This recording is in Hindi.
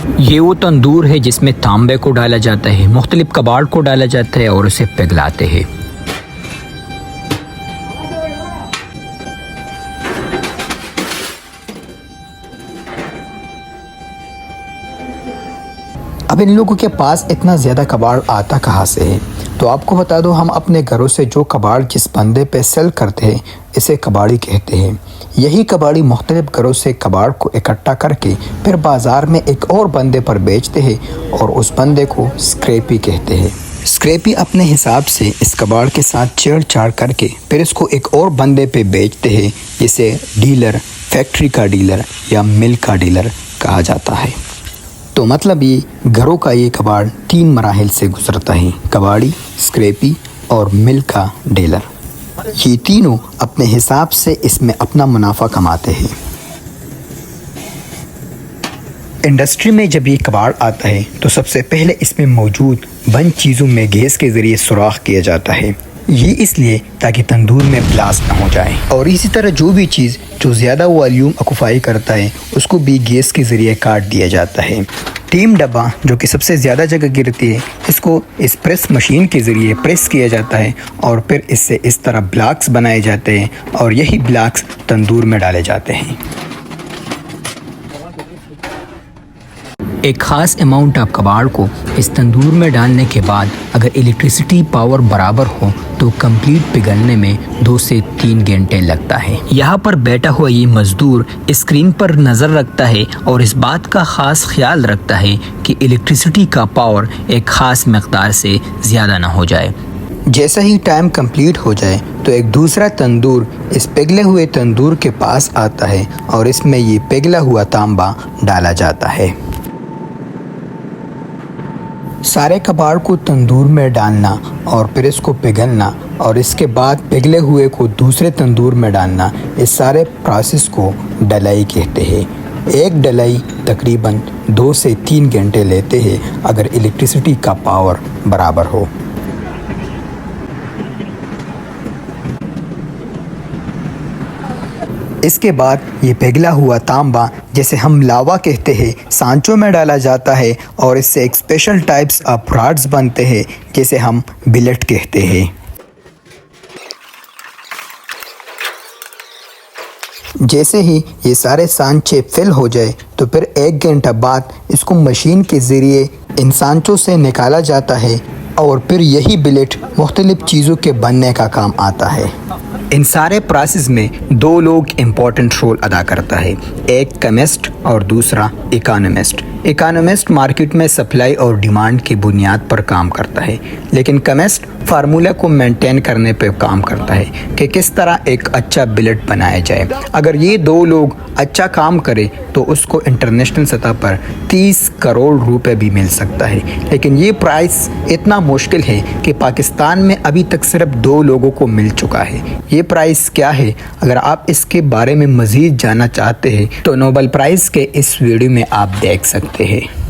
ये वो तंदूर है जिसमें तांबे को डाला जाता है, मुख्तलिफ कबाड़ को डाला जाता है और उसे पिघलाते हैं। अब इन लोगों के पास इतना ज़्यादा कबाड़ आता कहाँ से है? तो आपको बता दो, हम अपने घरों से जो कबाड़ जिस बंदे पे सेल करते हैं इसे कबाड़ी कहते हैं। यही कबाड़ी मुख्तलिफ घरों से कबाड़ को इकट्ठा करके फिर बाज़ार में एक और बंदे पर बेचते हैं और उस बंदे को स्क्रैपी कहते हैं। स्क्रैपी अपने हिसाब से इस कबाड़ के साथ छेड़छाड़ करके फिर इसको एक और बंदे पे बेचते हैं, जिसे डीलर, फैक्ट्री का डीलर या मिल का डीलर कहा जाता है। तो मतलब ये घरों का ये कबाड़ 3 मराहिल से गुजरता है, कबाड़ी, स्क्रैपी और मिल का डीलर। ये तीनों अपने हिसाब से इसमें अपना मुनाफा कमाते हैं। इंडस्ट्री में जब ये कबाड़ आता है तो सबसे पहले इसमें मौजूद बंद चीज़ों में गैस के ज़रिए सुराख किया जाता है। ये इसलिए ताकि तंदूर में ब्लास्ट ना हो जाए। और इसी तरह जो भी चीज़ जो ज़्यादा वॉल्यूम ऑक्यूपाई करता है उसको भी गैस के ज़रिए काट दिया जाता है। टीम डब्बा जो कि सबसे ज़्यादा जगह गिरती है, इसको इस प्रेस मशीन के ज़रिए प्रेस किया जाता है और फिर इससे इस तरह ब्लॉक्स बनाए जाते हैं और यही ब्लॉक्स तंदूर में डाले जाते हैं। एक ख़ास अमाउंट ऑफ कबाड़ को इस तंदूर में डालने के बाद अगर इलेक्ट्रिसिटी पावर बराबर हो तो कंप्लीट पिघलने में 2 से 3 घंटे लगता है। यहाँ पर बैठा हुआ ये मज़दूर स्क्रीन पर नज़र रखता है और इस बात का ख़ास ख्याल रखता है कि इलेक्ट्रिसिटी का पावर एक ख़ास मकदार से ज़्यादा ना हो जाए। जैसा ही टाइम कंप्लीट हो जाए तो एक दूसरा तंदूर इस पिघले हुए तंदूर के पास आता है और इसमें ये पिघला हुआ तांबा डाला जाता है। सारे कबाड़ को तंदूर में डालना और फिर इसको पिघलना और इसके बाद पिघले हुए को दूसरे तंदूर में डालना, इस सारे प्रोसेस को डलाई कहते हैं। एक डलाई तकरीबन 2 से 3 घंटे लेते हैं अगर इलेक्ट्रिसिटी का पावर बराबर हो। इसके बाद ये पिघला हुआ तांबा, जैसे हम लावा कहते हैं, सांचों में डाला जाता है और इससे एक स्पेशल टाइप्स ऑफ रॉड्स बनते हैं जिसे हम बिलेट कहते हैं। जैसे ही ये सारे सांचे फिल हो जाए तो फिर 1 घंटा बाद इसको मशीन के ज़रिए इन सांचों से निकाला जाता है और फिर यही बिलेट मुख्तलिफ चीज़ों के बनने का काम आता है। इन सारे प्रोसेस में 2 लोग इम्पोर्टेंट रोल अदा करता है, एक केमिस्ट और दूसरा इकोनॉमिस्ट। इकोनॉमिस्ट मार्केट में सप्लाई और डिमांड की बुनियाद पर काम करता है, लेकिन केमिस्ट फार्मूला को मेंटेन करने पर काम करता है कि किस तरह एक अच्छा बिलेट बनाया जाए। अगर ये 2 लोग अच्छा काम करें तो उसको इंटरनेशनल सतह पर 30 करोड़ रुपए भी मिल सकता है। लेकिन ये प्राइस इतना मुश्किल है कि पाकिस्तान में अभी तक सिर्फ 2 लोगों को मिल चुका है। ये प्राइस क्या है? अगर आप इसके बारे में मज़ीद जानना चाहते हैं तो नोबेल प्राइज़ के इस वीडियो में आप देख सकते हैं।